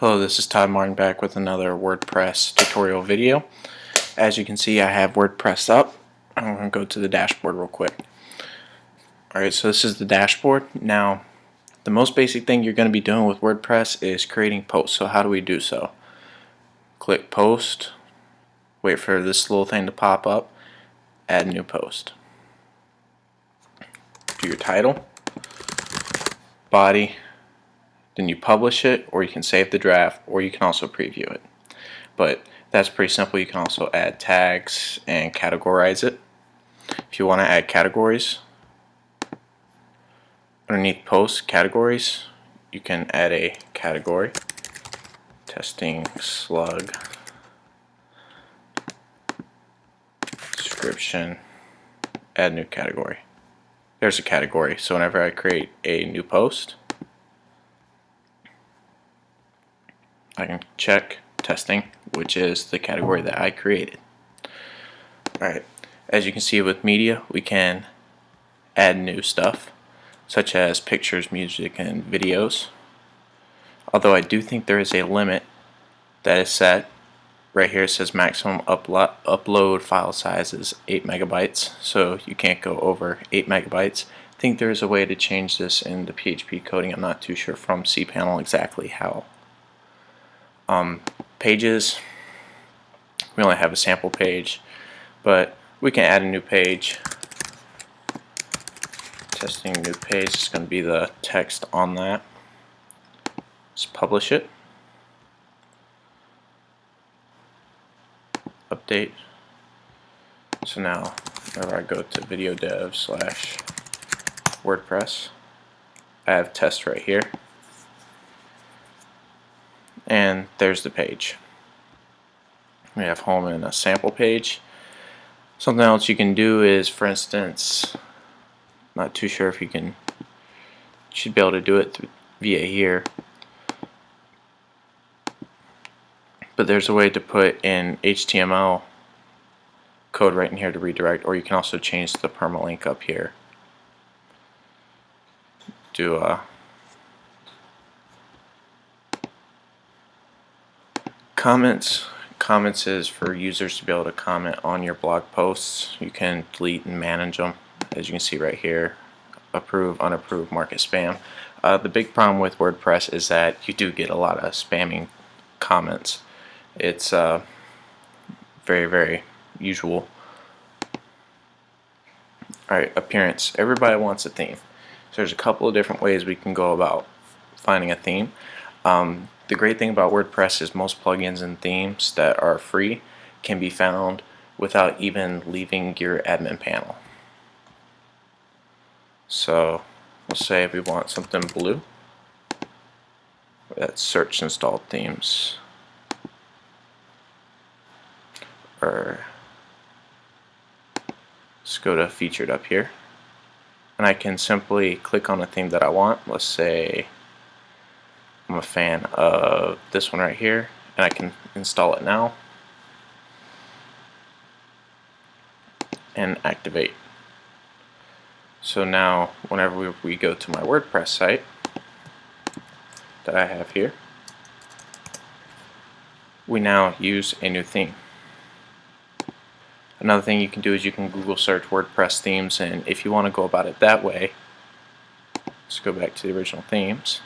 Hello, this is Todd Martin back with another WordPress tutorial video. As you can see, I have WordPress up. I'm going to go to the dashboard real quick. Alright, so this is the dashboard. Now, the most basic thing you're going to be doing with WordPress is creating posts. So how do we do so? Click Post, wait for this little thing to pop up, add new post. Do your title, body, then you publish it, or you can save the draft, or you can also preview it. But that's pretty simple. You can also add tags and categorize it. If you want to add categories, underneath post categories, you can add a category. Testing slug, description, add new category. There's a category. So whenever I create a new post, I can check testing, which is the category that I created. Alright, as you can see with media, we can add new stuff, such as pictures, music, and videos. Although I do think there is a limit that is set. Right here it says maximum upload file size is 8 megabytes, so you can't go over 8 megabytes. I think there is a way to change this in the PHP coding. I'm not too sure from cPanel exactly how. Pages, we only have a sample page, but we can add a new page. Testing new page is going to be the text on that. Let's publish it. Update. So now whenever I go to video dev / WordPress, I have test right here. And there's the page. We have home and a sample page. Something else you can do is, for instance, not too sure if you should be able to do it via here, but there's a way to put in HTML code right in here to redirect, or you can also change the permalink up here. Do a comments. Comments is for users to be able to comment on your blog posts. You can delete and manage them, as you can see right here. Approve, unapprove, mark it spam. The big problem with WordPress is that you do get a lot of spamming comments. It's very, very usual. Alright, appearance. Everybody wants a theme. So there's a couple of different ways we can go about finding a theme. The great thing about WordPress is most plugins and themes that are free can be found without even leaving your admin panel. So let's say we want something blue. That's search installed themes. Or let's go to featured up here. And I can simply click on a theme that I want. Let's say I'm a fan of this one right here, and I can install it now and activate. So now whenever we go to my WordPress site that I have here, we now use a new theme. Another thing you can do is you can Google search WordPress themes, and if you want to go about it that way, let's go back to the original themes.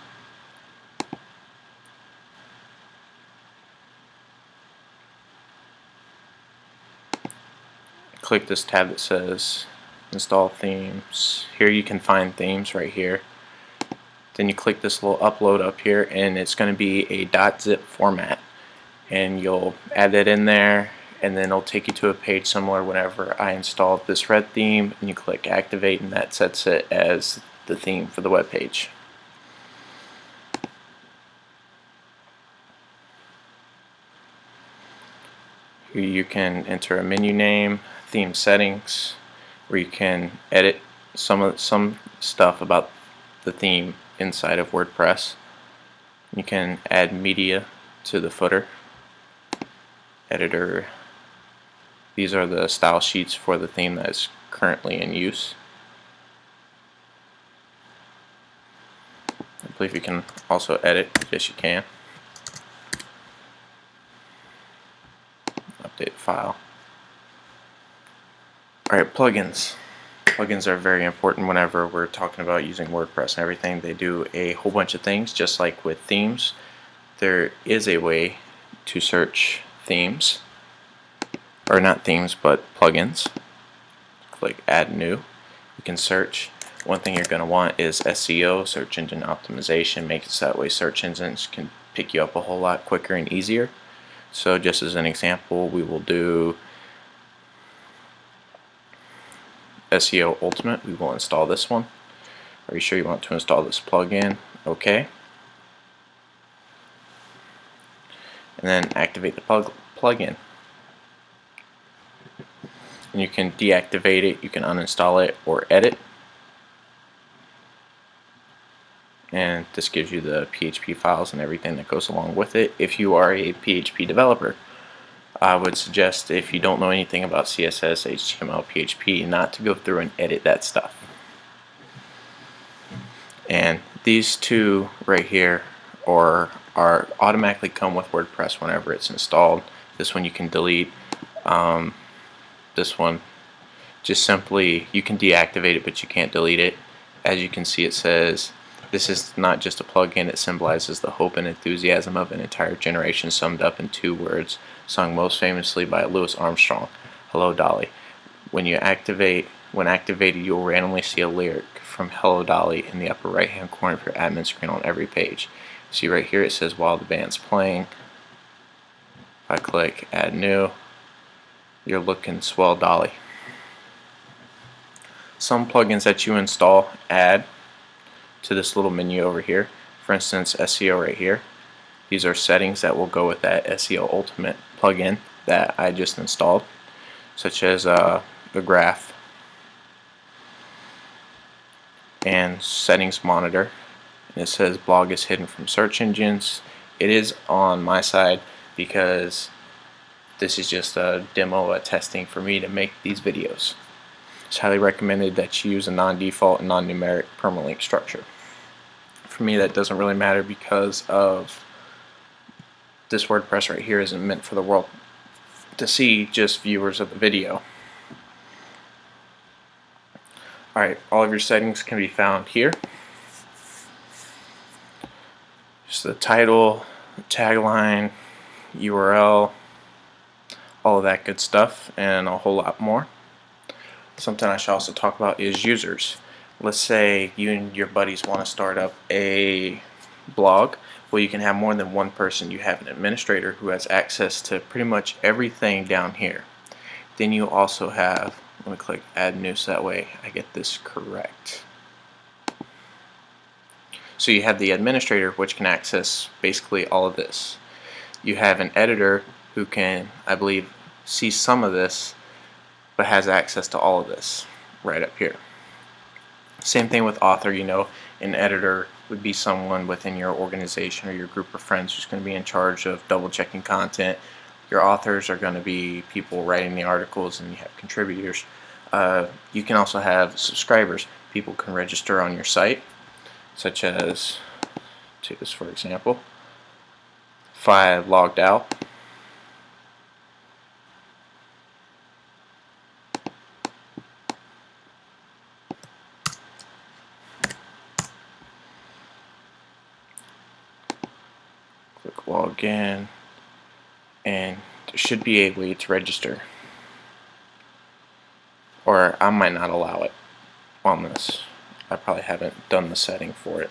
Click this tab that says install themes. Here you can find themes right here. Then you click this little upload up here, and it's going to be a .zip format, and you'll add that in there, and then it'll take you to a page similar whenever I installed this red theme, and you click activate, and that sets it as the theme for the web page. Here you can enter a menu name, theme settings, where you can edit some stuff about the theme inside of WordPress. You can add media to the footer, editor. These are the style sheets for the theme that is currently in use. I believe you can also edit. Yes, you can. update file. Alright, plugins. Plugins are very important whenever we're talking about using WordPress and everything. They do a whole bunch of things, just like with themes. There is a way to search themes, or not themes, but plugins. Click Add New. You can search. One thing you're going to want is SEO, search engine optimization. Make it so that way search engines can pick you up a whole lot quicker and easier. So just as an example, we will do SEO Ultimate. We will install this one. Are you sure you want to install this plugin? Okay. And then activate the plugin. And you can deactivate it, you can uninstall it, or edit. And this gives you the PHP files and everything that goes along with it. If you are a PHP developer, I would suggest, if you don't know anything about CSS, HTML, PHP, not to go through and edit that stuff. And these two right here are automatically come with WordPress whenever it's installed. This one you can delete. This one just simply, you can deactivate it, but you can't delete it. As you can see, it says this is not just a plugin, it symbolizes the hope and enthusiasm of an entire generation summed up in 2 words, sung most famously by Louis Armstrong. Hello Dolly. When activated, you will randomly see a lyric from Hello Dolly in the upper right hand corner of your admin screen on every page. See right here it says while the band's playing. If I click Add New, you're looking swell Dolly. Some plugins that you install add to this little menu over here. For instance, SEO right here. These are settings that will go with that SEO Ultimate plugin that I just installed, such as the graph and settings monitor. And it says blog is hidden from search engines. It is on my side because this is just a demo, a testing for me to make these videos. It's highly recommended that you use a non-default and non-numeric permalink structure. For me, that doesn't really matter because of this WordPress right here isn't meant for the world to see, just viewers of the video. Alright, all of your settings can be found here. Just the title, the tagline, URL, all of that good stuff, and a whole lot more. Something I should also talk about is users. Let's say you and your buddies want to start up a blog. Well, you can have more than one person. You have an administrator who has access to pretty much everything down here. Then you also have, let me click Add New so that way I get this correct. So you have the administrator, which can access basically all of this. You have an editor who can, I believe, see some of this, but has access to all of this right up here. Same thing with author. You know, an editor would be someone within your organization or your group of friends who's going to be in charge of double checking content. Your authors are going to be people writing the articles, and you have contributors. You can also have subscribers. People can register on your site, such as, take this for example, if I logged out, click log in, and there should be a way to register, or I might not allow it on this. I probably haven't done the setting for it.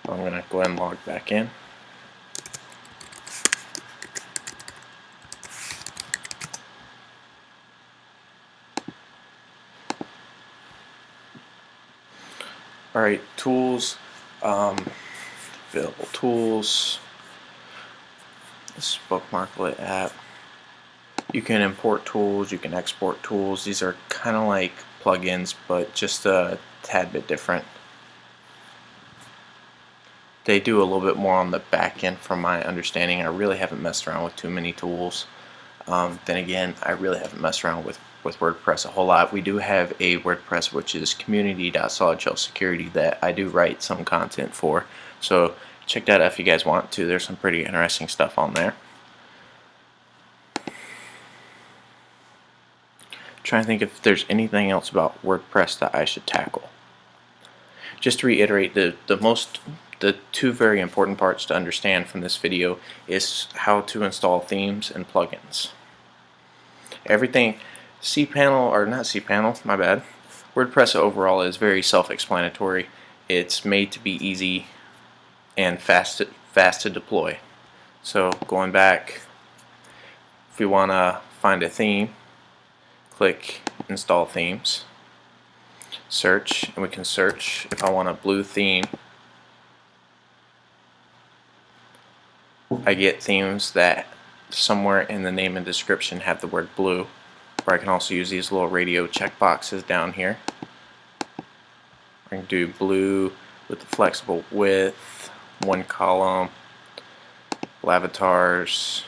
I'm going to go ahead and log back in. Alright, tools, available tools, this bookmarklet app. You can import tools, you can export tools. These are kind of like plugins, but just a tad bit different. They do a little bit more on the back end from my understanding. I really haven't messed around with too many tools. Then again, I really haven't messed around with WordPress a whole lot. We do have a WordPress which is community.solidshellsecurity that I do write some content for. So check that out if you guys want to. There's some pretty interesting stuff on there. trying to think if there's anything else about WordPress that I should tackle. Just to reiterate, the two very important parts to understand from this video is how to install themes and plugins. Everything cPanel, or not cPanel, my bad. WordPress overall is very self-explanatory. It's made to be easy and fast to deploy. So going back, if we want to find a theme, click Install Themes, search, and we can search if I want a blue theme. I get themes that somewhere in the name and description have the word blue, or I can also use these little radio checkboxes down here. I can do blue with the flexible width, one column, avatars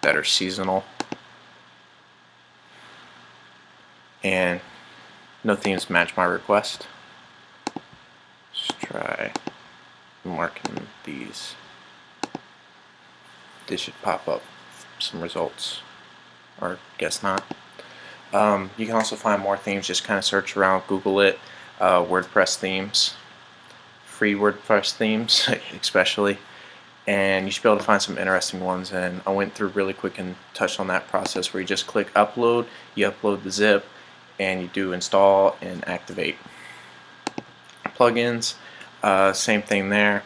that are seasonal, and no themes match my request. Let's try marking these. This should pop up some results, or guess not. You can also find more themes. Just kind of search around, Google it. WordPress themes, free WordPress themes especially, and you should be able to find some interesting ones. And I went through really quick and touched on that process where you just click upload, you upload the zip, and you do install and activate. Plugins, same thing there.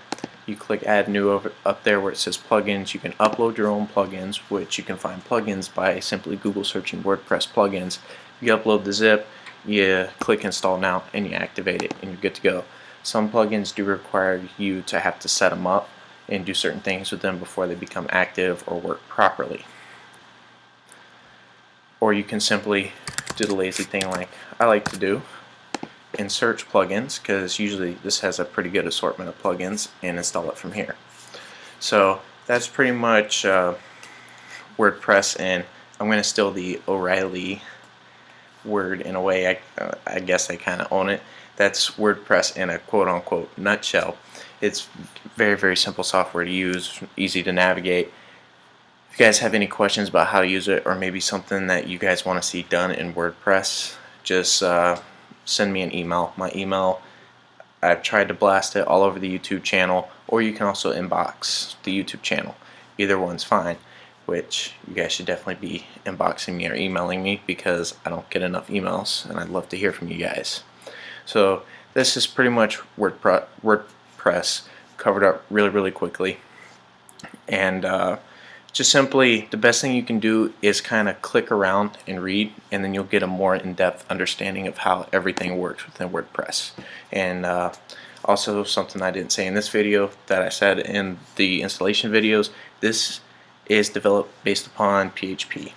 You click add new over up there where it says plugins. You can upload your own plugins, which you can find plugins by simply Google searching WordPress plugins. You upload the zip, you click install now, and you activate it, and you're good to go. Some plugins do require you to have to set them up and do certain things with them before they become active or work properly. Or you can simply do the lazy thing like I like to do and search plugins, because usually this has a pretty good assortment of plugins, and install it from here. So that's pretty much WordPress, and I'm going to steal the O'Reilly word in a way. I guess I kind of own it. That's WordPress in a quote-unquote nutshell. It's very simple software to use, easy to navigate. If you guys have any questions about how to use it, or maybe something that you guys want to see done in WordPress, just send me an email. My email, I've tried to blast it all over the YouTube channel, or you can also inbox the YouTube channel. Either one's fine, which you guys should definitely be inboxing me or emailing me, because I don't get enough emails and I'd love to hear from you guys. So this is pretty much WordPress covered up really quickly. And just simply, the best thing you can do is kind of click around and read, and then you'll get a more in-depth understanding of how everything works within WordPress. And also, something I didn't say in this video that I said in the installation videos, this is developed based upon PHP.